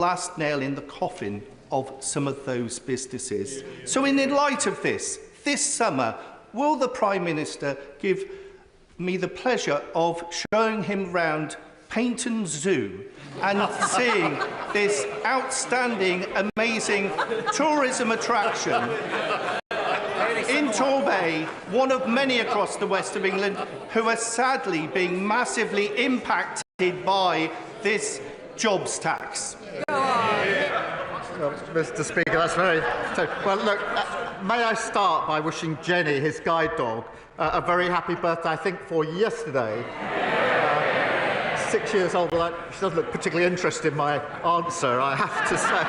last nail in the coffin of some of those businesses. So in light of this summer, will the Prime Minister give me the pleasure of showing him round Paynton Zoo and seeing this outstanding, amazing tourism attraction in Torbay, one of many across the west of England, who are sadly being massively impacted by this jobs tax? Well, Mr. Speaker, that's very... Well, look, may I start by wishing Jenny, his guide dog, a very happy birthday, I think, for yesterday. 6 years old, although she doesn't look particularly interested in my answer, I have to say.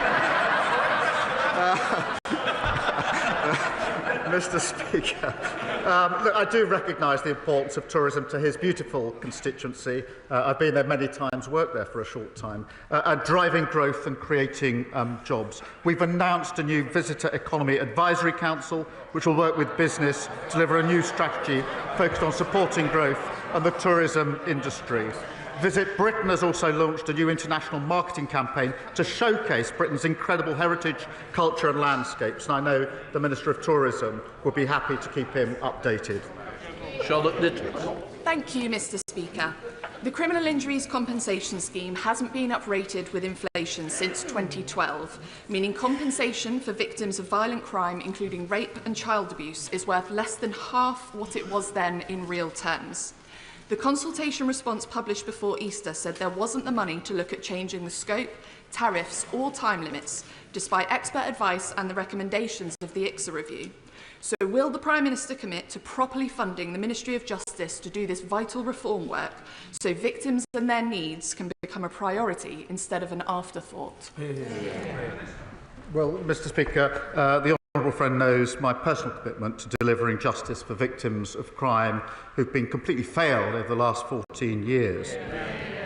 Mr. Speaker, look, I do recognise the importance of tourism to his beautiful constituency. I've been there many times, worked there for a short time, and driving growth and creating jobs. We've announced a new Visitor Economy Advisory Council, which will work with business to deliver a new strategy focused on supporting growth and the tourism industry. Visit Britain has also launched a new international marketing campaign to showcase Britain's incredible heritage, culture and landscapes, and I know the Minister of Tourism would be happy to keep him updated. Charlotte Little. Thank you, Mr. Speaker. The Criminal Injuries Compensation Scheme hasn't been uprated with inflation since 2012, meaning compensation for victims of violent crime, including rape and child abuse, is worth less than half what it was then in real terms. The consultation response published before Easter said there wasn't the money to look at changing the scope, tariffs or time limits, despite expert advice and the recommendations of the ICSA review. So will the Prime Minister commit to properly funding the Ministry of Justice to do this vital reform work so victims and their needs can become a priority instead of an afterthought? Well, Mr. Speaker, the honourable friend knows my personal commitment to delivering justice for victims of crime who've been completely failed over the last 14 years.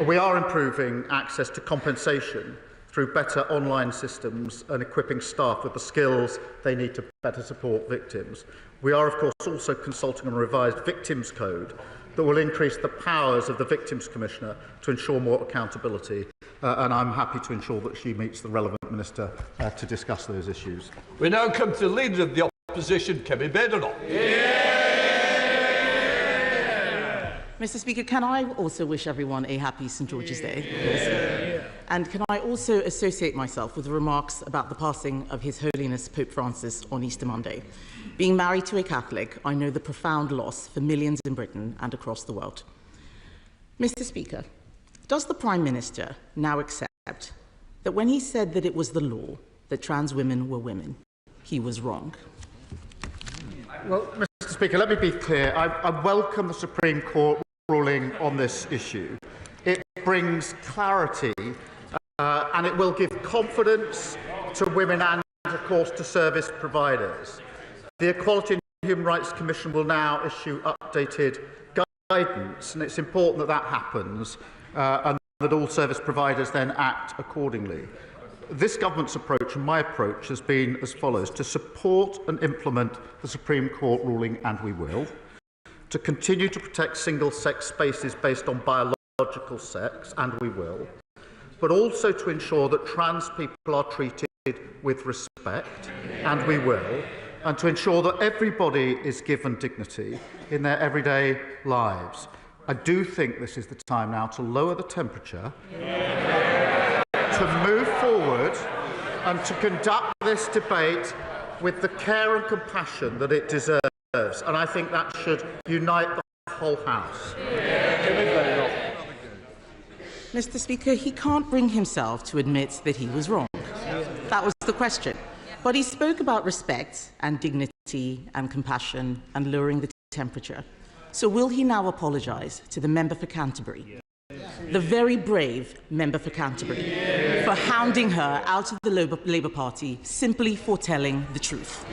We are improving access to compensation through better online systems and equipping staff with the skills they need to better support victims. We are, of course, also consulting on a revised Victims Code that will increase the powers of the Victims Commissioner to ensure more accountability, and I'm happy to ensure that she meets the relevant minister to discuss those issues. We now come to the Leader of the Opposition, Kemi Badenoch. Mr. Speaker, can I also wish everyone a happy St George's Day? And can I also associate myself with the remarks about the passing of His Holiness Pope Francis on Easter Monday? Being married to a Catholic, I know the profound loss for millions in Britain and across the world. Mr. Speaker, does the Prime Minister now accept that when he said that it was the law that trans women were women, he was wrong? Well, Mr. Speaker, let me be clear. I welcome the Supreme Court ruling on this issue. It brings clarity and it will give confidence to women and, of course, to service providers. The Equality and Human Rights Commission will now issue updated guidance, and it's important that that happens and that all service providers then act accordingly. This government's approach and my approach has been as follows: to support and implement the Supreme Court ruling, and we will; to continue to protect single-sex spaces based on biological sex, and we will; but also to ensure that trans people are treated with respect, and we will; and to ensure that everybody is given dignity in their everyday lives. I do think this is the time now to lower the temperature, to move forward and to conduct this debate with the care and compassion that it deserves. And I think that should unite the whole House. Mr. Speaker, he can't bring himself to admit that he was wrong. That was the question. But he spoke about respect and dignity and compassion and lowering the temperature. So will he now apologise to the member for Canterbury, the very brave member for Canterbury, for hounding her out of the Labour Party simply for telling the truth?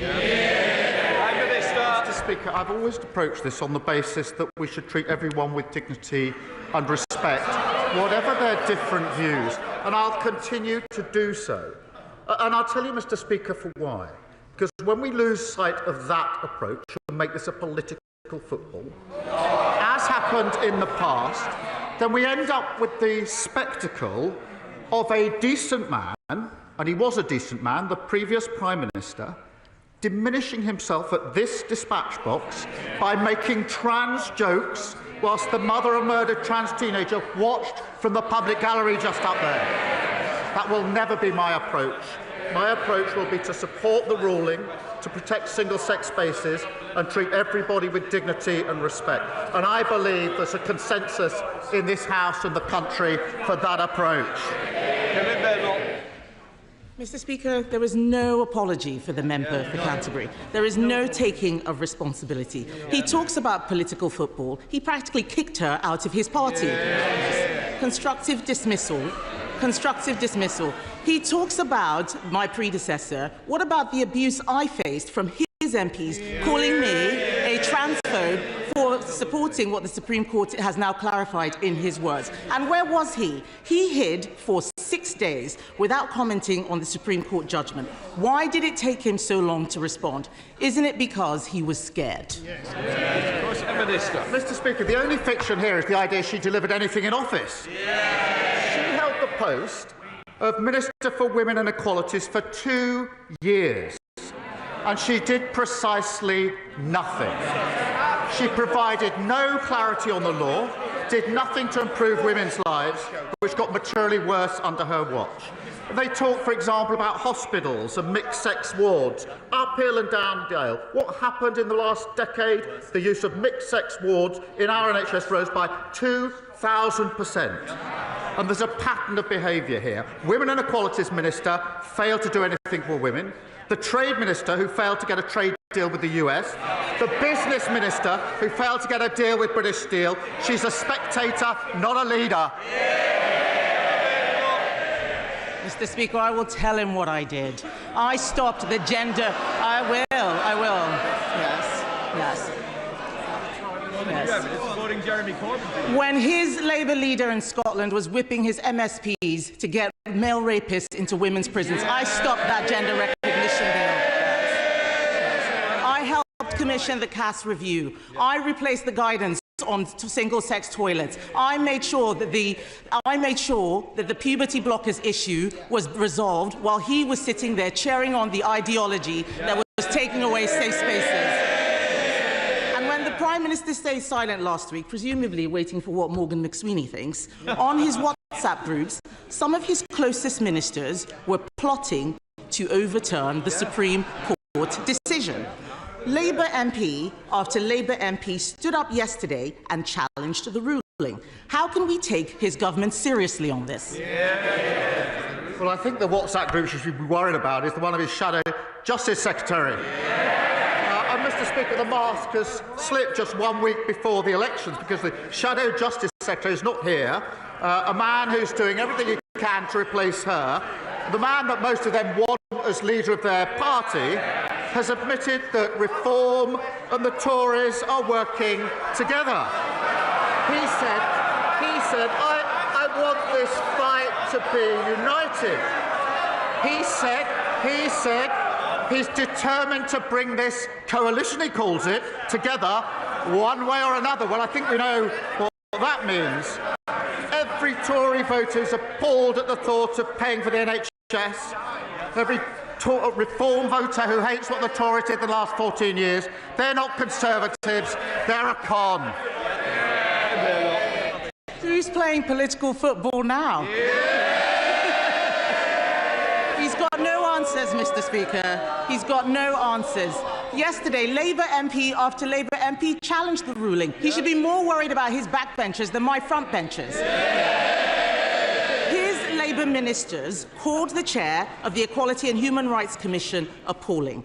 Mr. Speaker, I've always approached this on the basis that we should treat everyone with dignity and respect, whatever their different views, and I'll continue to do so. And I'll tell you, Mr. Speaker, for why. Because when we lose sight of that approach and make this a political football, as happened in the past, then we end up with the spectacle of a decent man and he was a decent man, the previous Prime Minister, diminishing himself at this dispatch box by making trans jokes whilst the mother of a murdered trans teenager watched from the public gallery just up there. That will never be my approach. My approach will be to support the ruling, to protect single-sex spaces and treat everybody with dignity and respect. And I believe there's a consensus in this House and the country for that approach. Mr. Speaker, there is no apology for the member for Canterbury. There is no taking of responsibility. He talks about political football. He practically kicked her out of his party. Constructive dismissal. Constructive dismissal. He talks about my predecessor. What about the abuse I faced from his MPs calling me a transphobe for supporting what the Supreme Court has now clarified in his words? And where was he? He hid for 6 days without commenting on the Supreme Court judgment. Why did it take him so long to respond? Isn't it because he was scared? Mr. Speaker, the only fiction here is the idea she delivered anything in office. She held the post of Minister for Women and Equalities for 2 years, and she did precisely nothing. She provided no clarity on the law, did nothing to improve women's lives, which got materially worse under her watch. They talk, for example, about hospitals and mixed-sex wards, uphill and down-dale. What happened in the last decade? The use of mixed-sex wards in our NHS rose by 2,000%. And there's a pattern of behaviour here. Women and Equalities Minister failed to do anything for women. The Trade Minister, who failed to get a trade deal with the US. The Business Minister, who failed to get a deal with British Steel. She's a spectator, not a leader. Mr. Speaker, I will tell him what I did. I stopped the gender... I will. Yes. When his Labour leader in Scotland was whipping his MSPs to get male rapists into women's prisons, I stopped that gender recognition bill. I helped commission the Cass review. I replaced the guidance on single-sex toilets. I made sure that the puberty blockers issue was resolved while he was sitting there cheering on the ideology that was taking away safe spaces. And when the Prime Minister stayed silent last week, presumably waiting for what Morgan McSweeney thinks, on his WhatsApp groups, some of his closest ministers were plotting to overturn the Supreme Court decision. Labour MP after Labour MP stood up yesterday and challenged the ruling. How can we take his government seriously on this? Well, I think the WhatsApp group you should be worried about is the one of his shadow Justice Secretary. And Mr. Speaker, the mask has slipped just 1 week before the elections because the shadow Justice Secretary is not here. A man who's doing everything he can to replace her. The man that most of them want as leader of their party has admitted that Reform and the Tories are working together. He said, I want this fight to be united. He said he's determined to bring this coalition, he calls it, together one way or another. Well, I think we know what that means. Every Tory voter is appalled at the thought of paying for the NHS. Every Reform voter who hates what the Tories did the last 14 years. They're not Conservatives, they're a con. Who's playing political football now? He's got no answers, Mr. Speaker. He's got no answers. Yesterday, Labour MP after Labour MP challenged the ruling. He should be more worried about his backbenchers than my frontbenchers. Labour ministers called the chair of the Equality and Human Rights Commission appalling.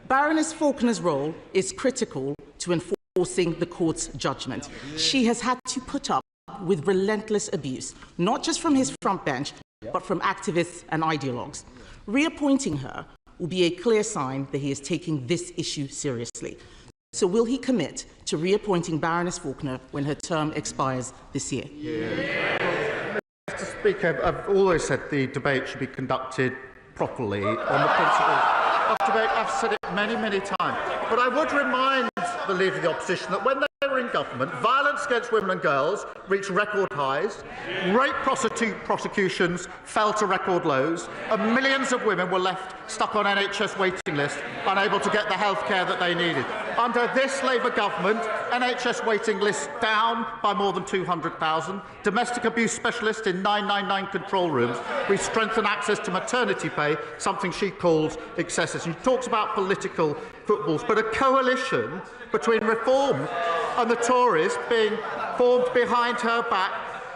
Baroness Faulkner's role is critical to enforcing the court's judgment. She has had to put up with relentless abuse, not just from his front bench, but from activists and ideologues. Reappointing her will be a clear sign that he is taking this issue seriously. So will he commit to reappointing Baroness Faulkner when her term expires this year? Mr. Speaker, I've always said the debate should be conducted properly on the principles of debate. I've said it many, many times. But I would remind the Leader of the Opposition that when they were in government, violence against women and girls reached record highs, rape prosecutions fell to record lows, and millions of women were left stuck on NHS waiting lists, unable to get the health care that they needed. Under this Labour government, NHS waiting lists down by more than 200,000, domestic abuse specialists in 999 control rooms. We've strengthened access to maternity pay, something she calls excessive. She talks about political footballs, but a coalition between Reform and the Tories being formed behind her back.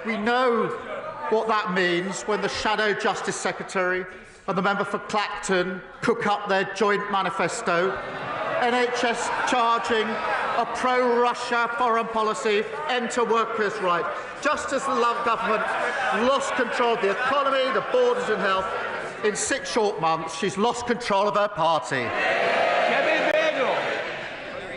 We know what that means when the Shadow Justice Secretary and the member for Clacton cook up their joint manifesto. NHS charging a pro-Russia foreign policy, end to workers' rights. Just as the Love government lost control of the economy, the borders and health, in 6 short months, she's lost control of her party.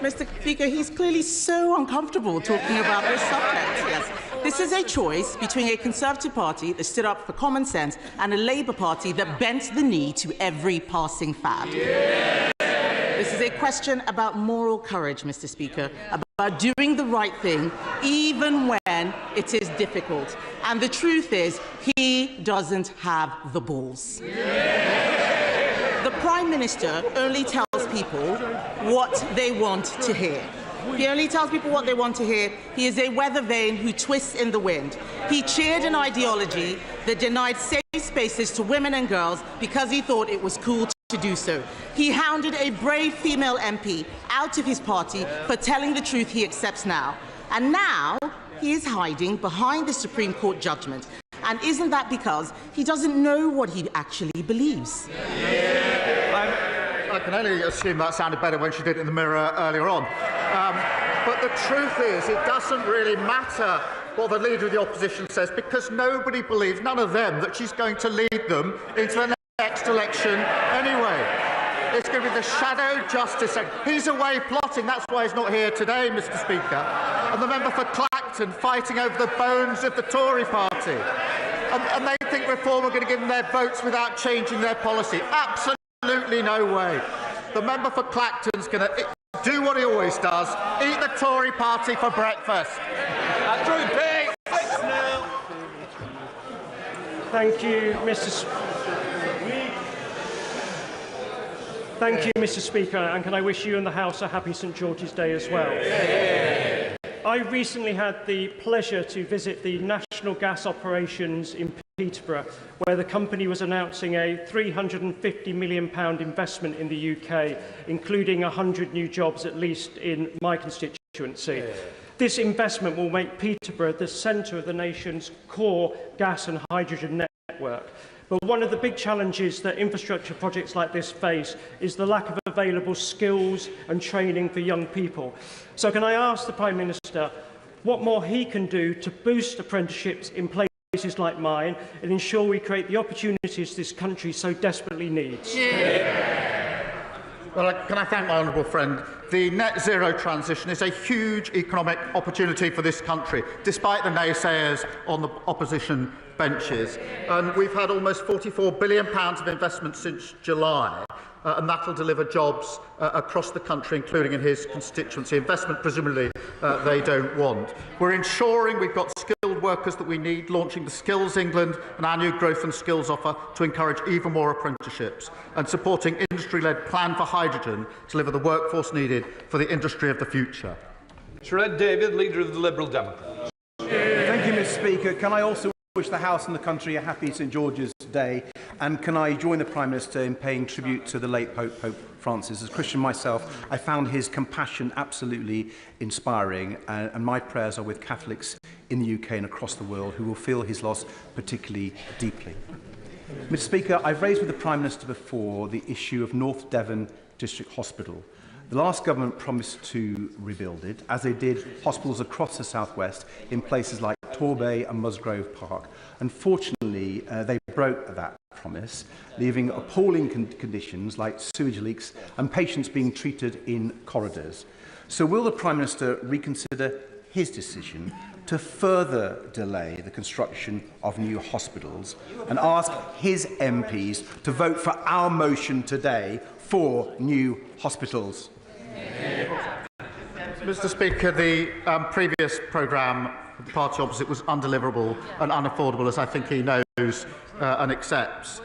Mr. Speaker, he's clearly so uncomfortable talking about this subject. Yes. This is a choice between a Conservative Party that stood up for common sense and a Labour Party that bent the knee to every passing fad. Yeah. This is a question about moral courage, Mr. Speaker, about doing the right thing, even when it is difficult. And the truth is, he doesn't have the balls. Yeah. The Prime Minister only tells people what they want to hear. He only tells people what they want to hear. He is a weather vane who twists in the wind. He cheered an ideology that denied safe spaces to women and girls because he thought it was cool to do so. He hounded a brave female MP out of his party for telling the truth he accepts now. And now he is hiding behind the Supreme Court judgment. And isn't that because he doesn't know what he actually believes? I can only assume that sounded better when she did it in the mirror earlier on. But the truth is, it doesn't really matter what the Leader of the Opposition says, because nobody believes, none of them, that she's going to lead them into the next election anyway. It's going to be the Shadow Justice Secretary. He's away plotting, that's why he's not here today, Mr. Speaker. And the member for Clacton fighting over the bones of the Tory party. And they think Reform are going to give them their votes without changing their policy. Absolutely no way. The member for Clacton's going to do what he always does, eat the Tory party for breakfast. Thank you, Mr. Speaker, and can I wish you and the House a happy St George's Day as well. I recently had the pleasure to visit the National Gas Operations in Peterborough, where the company was announcing a £350 million investment in the UK, including 100 new jobs at least in my constituency. This investment will make Peterborough the centre of the nation's core gas and hydrogen network. But one of the big challenges that infrastructure projects like this face is the lack of available skills and training for young people. So can I ask the Prime Minister what more he can do to boost apprenticeships in places like mine and ensure we create the opportunities this country so desperately needs? Well, can I thank my honourable friend? The net zero transition is a huge economic opportunity for this country, despite the naysayers on the opposition benches. And we've had almost £44 billion of investment since July, and that will deliver jobs across the country, including in his constituency. Investment, presumably, they don't want. We're ensuring we've got skilled workers that we need, launching the Skills England and our new growth and skills offer to encourage even more apprenticeships, and supporting industry-led plan for hydrogen to deliver the workforce needed for the industry of the future. Shred David, Leader of the Liberal Democrats. Thank you, Mr. Speaker. Can I also wish the House and the country a happy St George's Day, and can I join the Prime Minister in paying tribute to the late Pope Francis? As a Christian myself, I found his compassion absolutely inspiring, and my prayers are with Catholics in the UK and across the world who will feel his loss particularly deeply. Mr. Speaker, I've raised with the Prime Minister before the issue of North Devon District Hospital. The last government promised to rebuild it, as they did hospitals across the southwest in places like Torbay and Musgrove Park. Unfortunately, they broke that promise, leaving appalling conditions like sewage leaks and patients being treated in corridors. So will the Prime Minister reconsider his decision to further delay the construction of new hospitals and ask his MPs to vote for our motion today for new hospitals? Mr. Speaker, the previous programme of the party opposite was undeliverable and unaffordable, as I think he knows and accepts.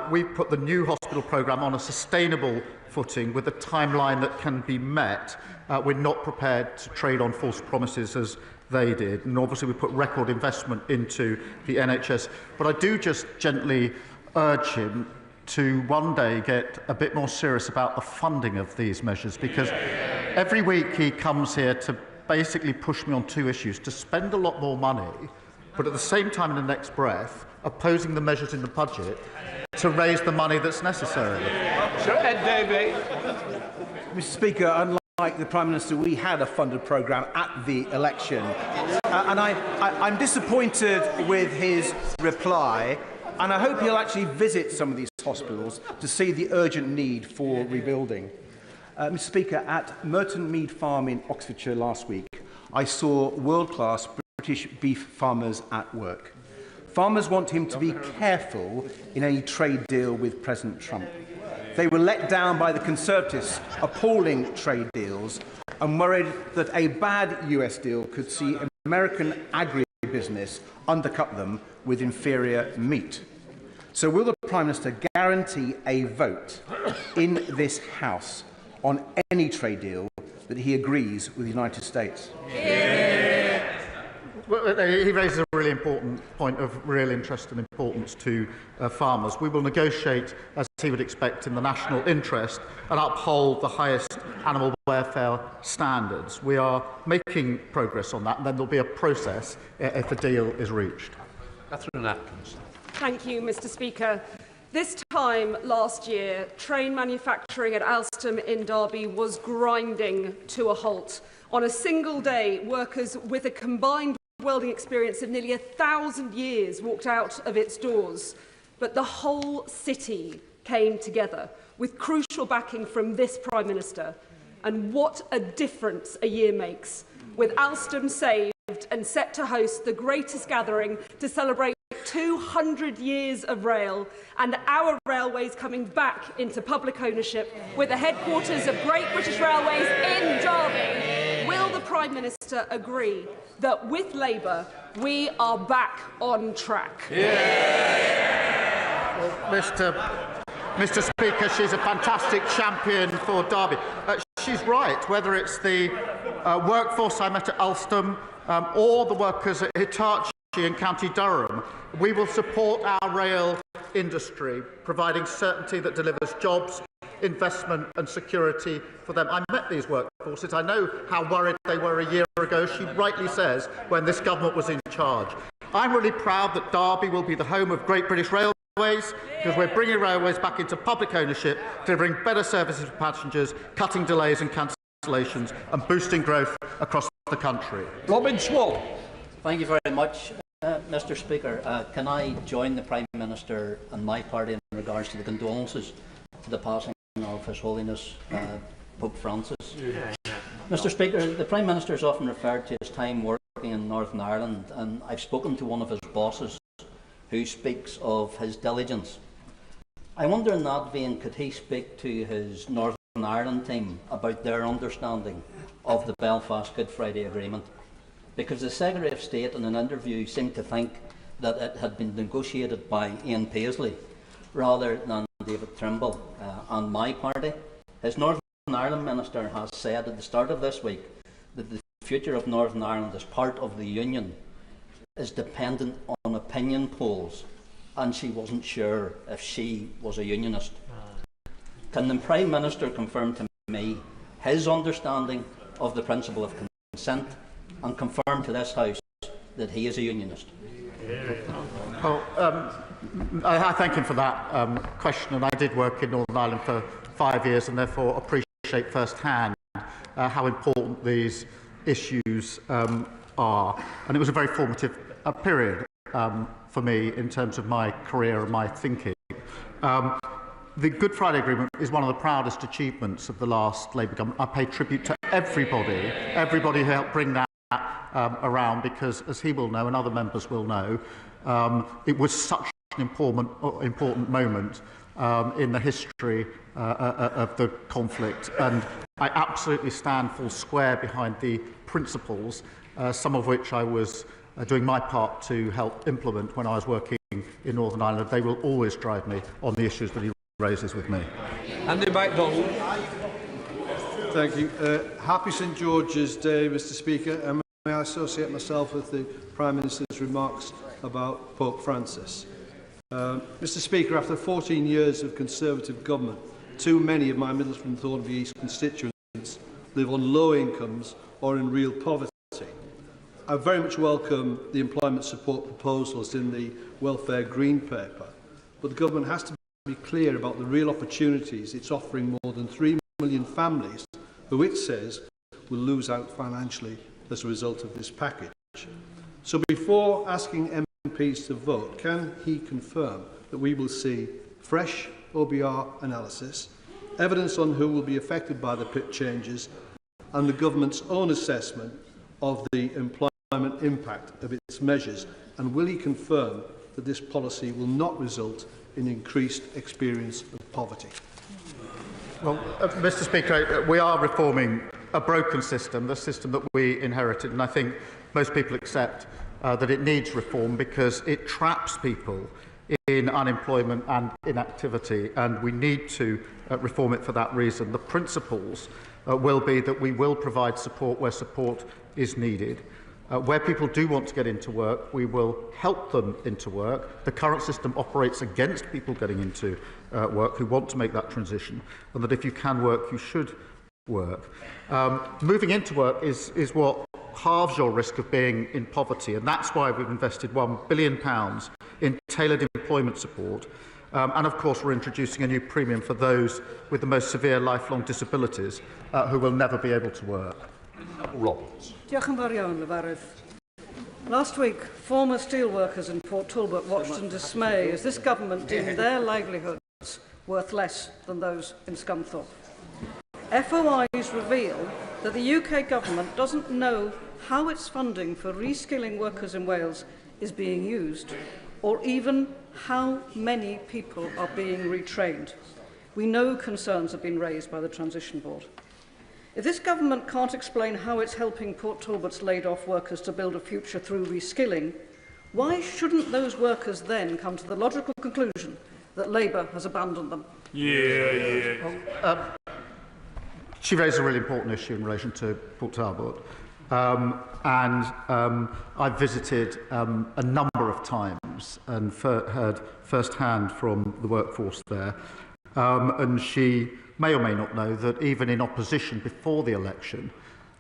We put the new hospital programme on a sustainable footing with a timeline that can be met. We're not prepared to trade on false promises as they did, and obviously we put record investment into the NHS. But I do just gently urge him to one day get a bit more serious about the funding of these measures, because every week he comes here to basically push me on two issues: to spend a lot more money, but at the same time in the next breath opposing the measures in the budget to raise the money that's necessary. Sir Ed Davey. Mr. Speaker, unlike the Prime Minister, we had a funded programme at the election. And I'm disappointed with his reply, and I hope he'll actually visit some of these hospitals to see the urgent need for rebuilding. Mr. Speaker, at Merton Mead Farm in Oxfordshire last week, I saw world-class British beef farmers at work. Farmers want him to be careful in any trade deal with President Trump. They were let down by the Conservatives' appalling trade deals and worried that a bad US deal could see American agribusiness undercut them with inferior meat. So will the Prime Minister guarantee a vote in this House on any trade deal that he agrees with the United States? Well, he raises a really important point of real interest and importance to farmers. We will negotiate, as he would expect, in the national interest and uphold the highest animal welfare standards. We are making progress on that, and then there will be a process if a deal is reached. Catherine Atkins. Thank you, Mr. Speaker. This time last year, train manufacturing at Alstom in Derby was grinding to a halt. On a single day, workers with a combined welding experience of nearly 1,000 years walked out of its doors. But the whole city came together with crucial backing from this Prime Minister. And what a difference a year makes, with Alstom saved and set to host the greatest gathering to celebrate 200 years of rail, and our railways coming back into public ownership with the headquarters of Great British Railways in Derby. Will the Prime Minister agree that with Labour we are back on track? Well, Mr. Speaker, she's a fantastic champion for Derby. She's right, whether it's the workforce I met at Alstom or the workers at Hitachi in County Durham. We will support our rail industry, providing certainty that delivers jobs, investment and security for them. I met these workforces. I know how worried they were a year ago, she rightly says, when this government was in charge. I'm really proud that Derby will be the home of Great British Railways, because we're bringing railways back into public ownership, delivering better services for passengers, cutting delays and cancellations and boosting growth across the country. Robin Swall. Thank you very much, Mr. Speaker. Can I join the Prime Minister and my party in regards to the condolences to the passing of His Holiness Pope Francis? Mr. Speaker, the Prime Minister is often referred to his time working in Northern Ireland, and I've spoken to one of his bosses who speaks of his diligence. I wonder in that vein, could he speak to his Northern Ireland team about their understanding of the Belfast Good Friday Agreement? Because the Secretary of State in an interview seemed to think that it had been negotiated by Ian Paisley rather than David Trimble and my party. His Northern Ireland Minister has said at the start of this week that the future of Northern Ireland as part of the Union is dependent on opinion polls, and she wasn't sure if she was a Unionist. Can the Prime Minister confirm to me his understanding of the principle of consent and confirm to this House that he is a Unionist? I thank him for that question, and I did work in Northern Ireland for 5 years and therefore appreciate firsthand how important these issues are. And it was a very formative period for me in terms of my career and my thinking. The Good Friday Agreement is one of the proudest achievements of the last Labour government. I pay tribute to everybody who helped bring that around, because, as he will know and other members will know, it was such an important moment in the history of the conflict, and I absolutely stand full square behind the principles, some of which I was doing my part to help implement when I was working in Northern Ireland. They will always drive me on the issues that he raises with me. Andy MacDonald. Thank you. Happy St George's Day, Mr Speaker. And may I associate myself with the Prime Minister's remarks about Pope Francis. Mr Speaker, after 14 years of Conservative government, too many of my Middlesbrough and Thornbury East constituents live on low incomes or in real poverty. I very much welcome the employment support proposals in the Welfare Green Paper, but the government has to be clear about the real opportunities it's offering more than 3 million families who it says will lose out financially as a result of this package. So before asking MPs to vote, can he confirm that we will see fresh OBR analysis, evidence on who will be affected by the PIP changes, and the government's own assessment of the employment impact of its measures? And will he confirm that this policy will not result in increased experience of poverty? Well, Mr Speaker, we are reforming a broken system, the system that we inherited, and I think most people accept that it needs reform because it traps people in unemployment and inactivity, and we need to reform it for that reason. The principles will be that we will provide support where support is needed. Where people do want to get into work, we will help them into work. The current system operates against people getting into work who want to make that transition, and that if you can work, you should work. Moving into work is what halves your risk of being in poverty, and that's why we've invested £1 billion in tailored employment support. And of course, we're introducing a new premium for those with the most severe lifelong disabilities who will never be able to work. Roberts. Last week, former steelworkers in Port Talbot watched in dismay as this government deemed their livelihoods worth less than those in Scunthorpe. FOIs reveal that the UK government doesn't know how its funding for reskilling workers in Wales is being used, or even how many people are being retrained. We know concerns have been raised by the Transition Board. If this government can't explain how it's helping Port Talbot's laid-off workers to build a future through reskilling, why shouldn't those workers then come to the logical conclusion that Labour has abandoned them? She raised a really important issue in relation to Port Talbot. I visited a number of times and heard firsthand from the workforce there. And she may or may not know that even in opposition before the election,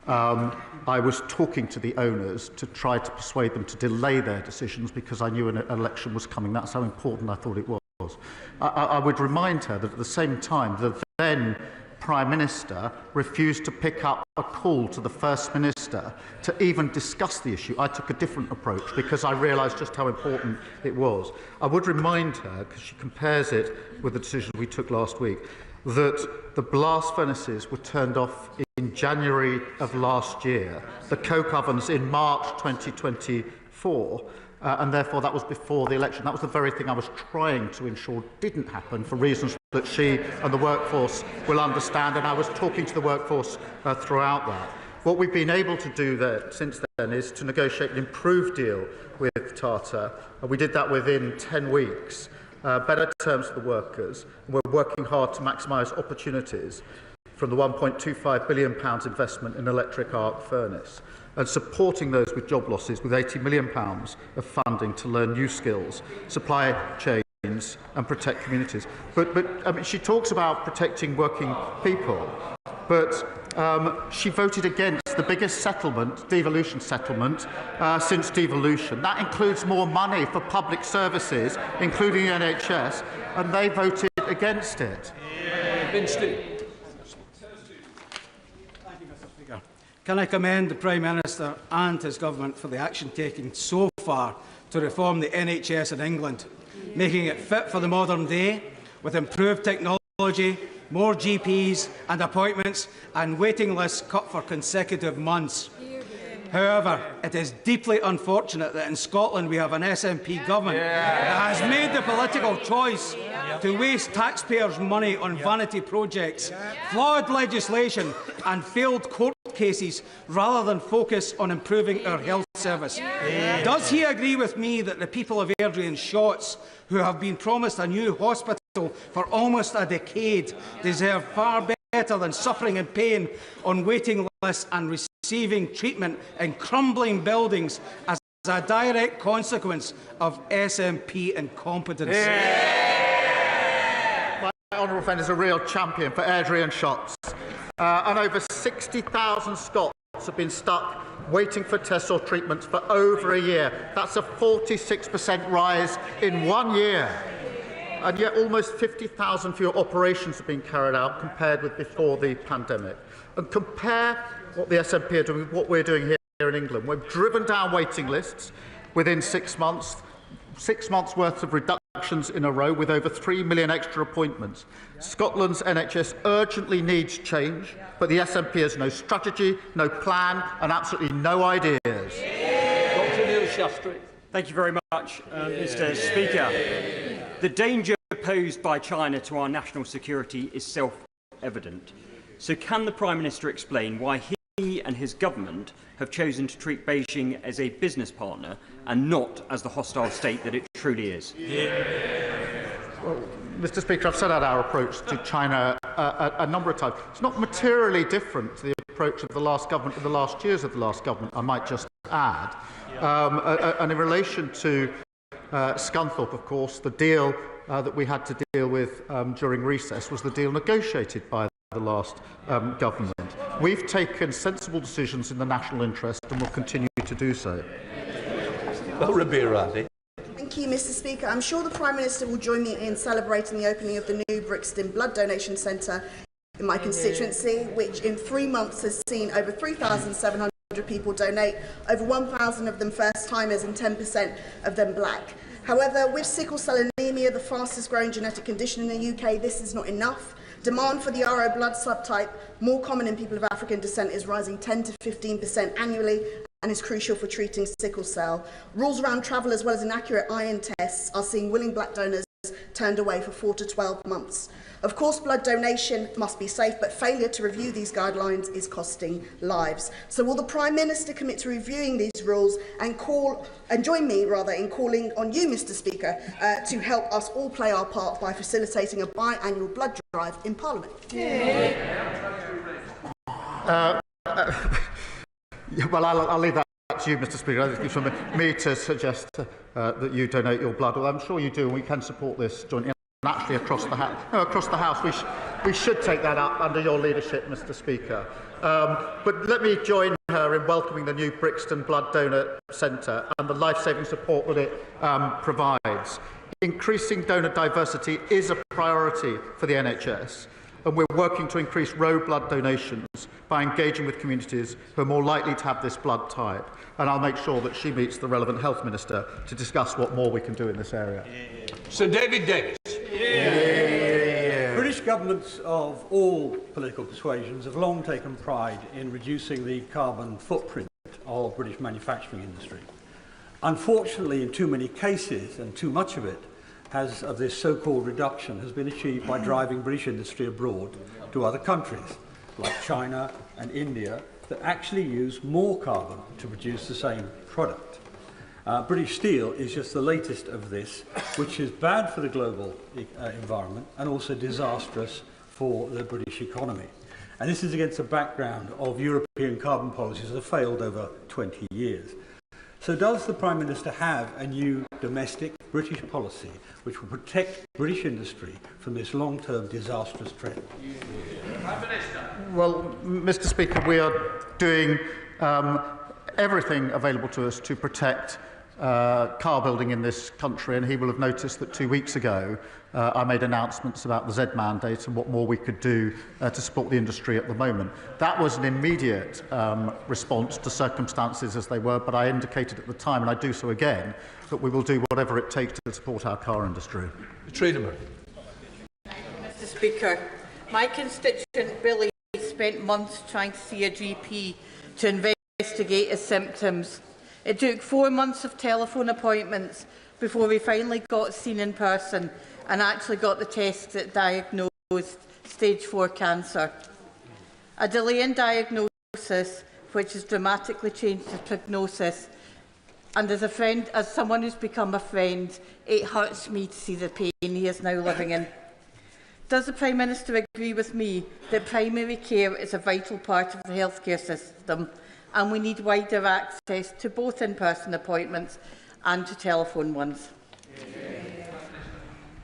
I was talking to the owners to try to persuade them to delay their decisions because I knew an election was coming. That's how important I thought it was. I would remind her that at the same time, the then Prime Minister refused to pick up a call to the First Minister to even discuss the issue. I took a different approach because I realised just how important it was. I would remind her, because she compares it with the decision we took last week, that the blast furnaces were turned off in January of last year, the coke ovens in March 2024, and therefore that was before the election. That was the very thing I was trying to ensure didn't happen for reasons that she and the workforce will understand, and I was talking to the workforce throughout that. What we've been able to do there since then is to negotiate an improved deal with Tata. We did that within 10 weeks, better terms for the workers, and we're working hard to maximise opportunities from the £1.25 billion investment in electric arc furnace, and supporting those with job losses with £80 million of funding to learn new skills, supply chains and protect communities. But I mean, she talks about protecting working people, but she voted against the biggest settlement, devolution settlement, since devolution. That includes more money for public services, including the NHS, and they voted against it. Can I commend the Prime Minister and his government for the action taken so far to reform the NHS in England, making it fit for the modern day with improved technology, more GPs and appointments, and waiting lists cut for consecutive months. However, it is deeply unfortunate that in Scotland we have an SNP government that has made the political choice to waste taxpayers' money on vanity projects, flawed legislation and failed court cases rather than focus on improving our health service? Does he agree with me that the people of Airdrie and Shotts, who have been promised a new hospital for almost a decade, deserve far better than suffering and pain on waiting lists and receiving treatment in crumbling buildings as a direct consequence of SNP incompetence? My honourable friend is a real champion for Airdrie and Shotts. And over 60,000 Scots have been stuck waiting for tests or treatments for over a year. That's a 46% rise in 1 year. And yet almost 50,000 fewer operations have been carried out compared with before the pandemic. And compare what the SNP are doing with what we're doing here in England. We've driven down waiting lists within 6 months, 6 months' worth of reductions in a row with over 3 million extra appointments. Scotland's NHS urgently needs change, but the SNP has no strategy, no plan and absolutely no ideas. Dr. Neil Shastri. Thank you very much, Mr. Speaker. The danger posed by China to our national security is self-evident. So can the Prime Minister explain why he and his government have chosen to treat Beijing as a business partner and not as the hostile state that it truly is? Well, Mr. Speaker, I've set out our approach to China a number of times. It's not materially different to the approach of the last government in the last years of the last government, I might just add. And in relation to Scunthorpe, of course, the deal that we had to deal with during recess was the deal negotiated by the last government. We've taken sensible decisions in the national interest and will continue to do so. Thank you, Mr. Speaker. I'm sure the Prime Minister will join me in celebrating the opening of the new Brixton Blood Donation Centre in my constituency, which in 3 months has seen over 3,700 people donate, over 1,000 of them first-timers and 10% of them black. However, with sickle cell anemia, the fastest growing genetic condition in the UK, this is not enough. Demand for the RO blood subtype, more common in people of African descent, is rising 10 to 15% annually and is crucial for treating sickle cell. Rules around travel as well as inaccurate iron tests are seeing willing black donors turned away for 4 to 12 months. Of course, blood donation must be safe, but failure to review these guidelines is costing lives. So will the Prime Minister commit to reviewing these rules and join me in calling on you, Mr. Speaker, to help us all play our part by facilitating a biannual blood drive in Parliament? Well, I'll leave that to you, Mr. Speaker. I think it's for me to suggest that you donate your blood. Well, I'm sure you do, and we can support this jointly. And actually, across the House, we should take that up under your leadership, Mr. Speaker. But let me join her in welcoming the new Brixton Blood Donor Centre and the life-saving support that it provides. Increasing donor diversity is a priority for the NHS, and we're working to increase raw blood donations by engaging with communities who are more likely to have this blood type. And I'll make sure that she meets the relevant Health Minister to discuss what more we can do in this area. Sir David Davis. British governments of all political persuasions have long taken pride in reducing the carbon footprint of British manufacturing industry. Unfortunately, in too many cases, and too much of it, of this so-called reduction has been achieved by driving British industry abroad to other countries, like China and India, that actually use more carbon to produce the same product. British steel is just the latest of this, which is bad for the global environment and also disastrous for the British economy. And this is against a background of European carbon policies that have failed over 20 years. So does the Prime Minister have a new domestic British policy which will protect British industry from this long-term disastrous trend? Prime Minister. Well, Mr. Speaker, we are doing everything available to us to protect car building in this country, and he will have noticed that 2 weeks ago I made announcements about the Z mandate and what more we could do to support the industry at the moment. That was an immediate response to circumstances as they were, but I indicated at the time, and I do so again, that we will do whatever it takes to support our car industry. Mr. Speaker, my constituent Billy spent months trying to see a GP to investigate his symptoms. It took 4 months of telephone appointments before we finally got seen in person, and actually got the test that diagnosed stage 4 cancer. A delay in diagnosis which has dramatically changed his prognosis. And as someone who's become a friend, it hurts me to see the pain he is now living in. Does the Prime Minister agree with me that primary care is a vital part of the healthcare system and we need wider access to both in-person appointments and to telephone ones?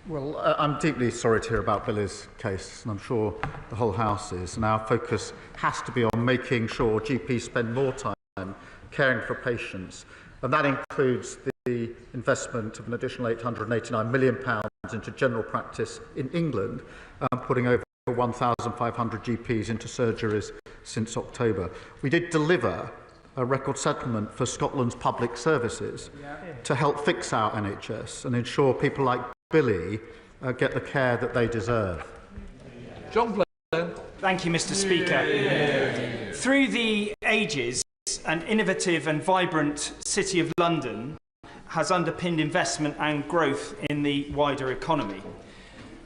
Well, I'm deeply sorry to hear about Billy's case, and I'm sure the whole House is. And our focus has to be on making sure GPs spend more time caring for patients. And that includes the investment of an additional £889 million into general practice in England, putting over 1,500 GPs into surgeries since October. We did deliver a record settlement for Scotland's public services to help fix our NHS and ensure people like Billy get the care that they deserve. John Blair. Thank you, Mr. Speaker. Through the ages, an innovative and vibrant City of London has underpinned investment and growth in the wider economy.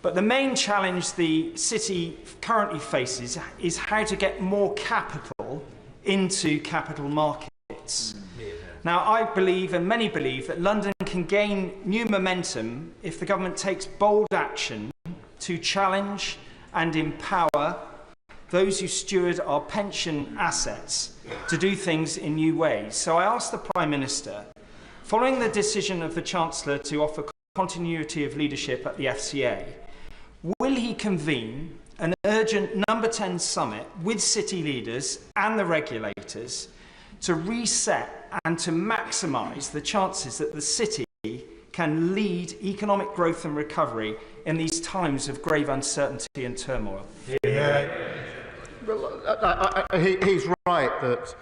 But the main challenge the city currently faces is how to get more capital into capital markets. Now, I believe, and many believe, that London can gain new momentum if the government takes bold action to challenge and empower those who steward our pension assets to do things in new ways. So I ask the Prime Minister, following the decision of the Chancellor to offer continuity of leadership at the FCA, will he convene an urgent number 10 summit with city leaders and the regulators to reset and to maximise the chances that the city can lead economic growth and recovery in these times of grave uncertainty and turmoil? Well, he's right that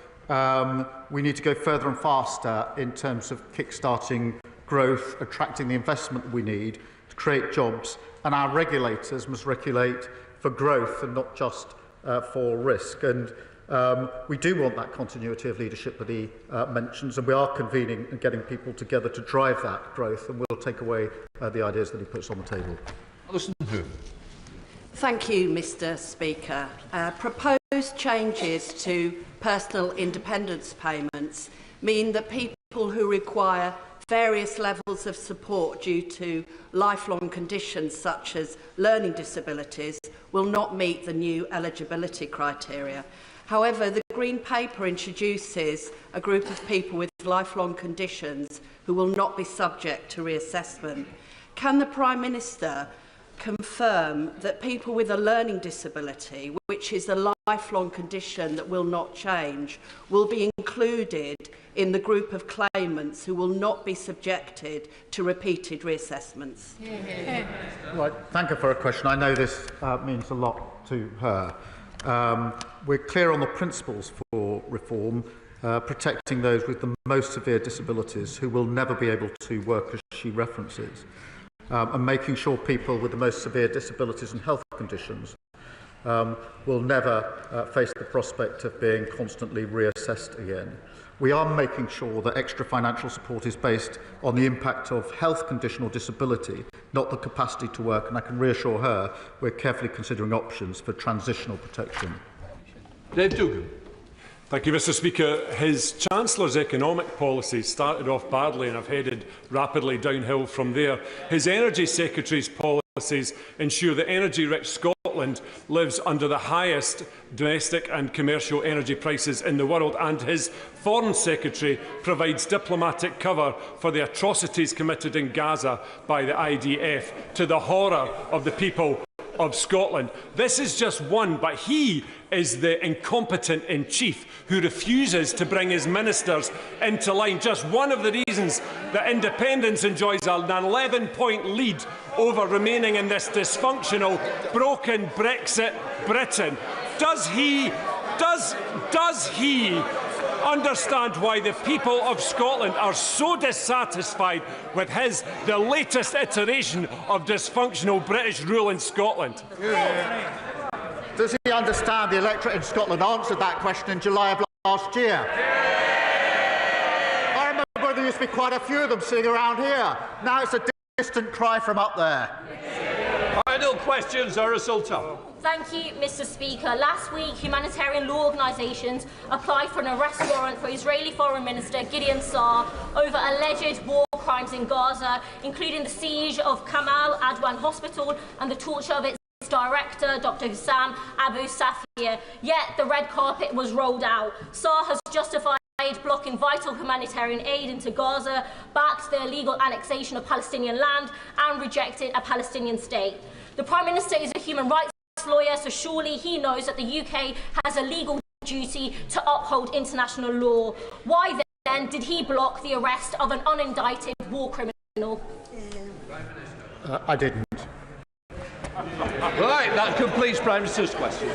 we need to go further and faster in terms of kick-starting growth, attracting the investment we need to create jobs, and our regulators must regulate for growth and not just for risk. And we do want that continuity of leadership that he mentions, and we are convening and getting people together to drive that growth, and we'll take away the ideas that he puts on the table. Thank you, Mr. Speaker. Proposed changes to personal independence payments mean that people who require various levels of support due to lifelong conditions such as learning disabilities will not meet the new eligibility criteria. However, the Green Paper introduces a group of people with lifelong conditions who will not be subject to reassessment. Can the Prime Minister confirm that people with a learning disability, which is a lifelong condition that will not change, will be included in the group of claimants who will not be subjected to repeated reassessments? Well, thank her for her question. I know this means a lot to her. We're clear on the principles for reform, protecting those with the most severe disabilities who will never be able to work, as she references, and making sure people with the most severe disabilities and health conditions will never face the prospect of being constantly reassessed again. We are making sure that extra financial support is based on the impact of health condition or disability, not the capacity to work, and I can reassure her we're carefully considering options for transitional protection. Dave Dugan. Thank you, Mr. Speaker. His Chancellor's economic policies started off badly and have headed rapidly downhill from there. His Energy Secretary's policies ensure that energy-rich Scotland lives under the highest domestic and commercial energy prices in the world, and his Foreign Secretary provides diplomatic cover for the atrocities committed in Gaza by the IDF, to the horror of the people of Scotland. This is just one, but he is the incompetent-in-chief who refuses to bring his ministers into line. Just one of the reasons that independence enjoys an 11-point lead over remaining in this dysfunctional, broken Brexit Britain. Does he understand why the people of Scotland are so dissatisfied with the latest iteration of dysfunctional British rule in Scotland? Does he understand the electorate in Scotland answered that question in July of last year? I remember there used to be quite a few of them sitting around here. Now it's a distant cry from up there. Final questions, Sultan. Thank you, Mr. Speaker. Last week, humanitarian law organisations applied for an arrest warrant for Israeli Foreign Minister Gideon Saar over alleged war crimes in Gaza, including the siege of Kamal Adwan Hospital and the torture of its director, Dr. Hussam Abu Safia. Yet the red carpet was rolled out. Saar has justified blocking vital humanitarian aid into Gaza, backed the illegal annexation of Palestinian land and rejected a Palestinian state. The Prime Minister is a human rights lawyer, so surely he knows that the UK has a legal duty to uphold international law. Why then did he block the arrest of an unindicted war criminal? I didn't. Right, that completes Prime Minister's question.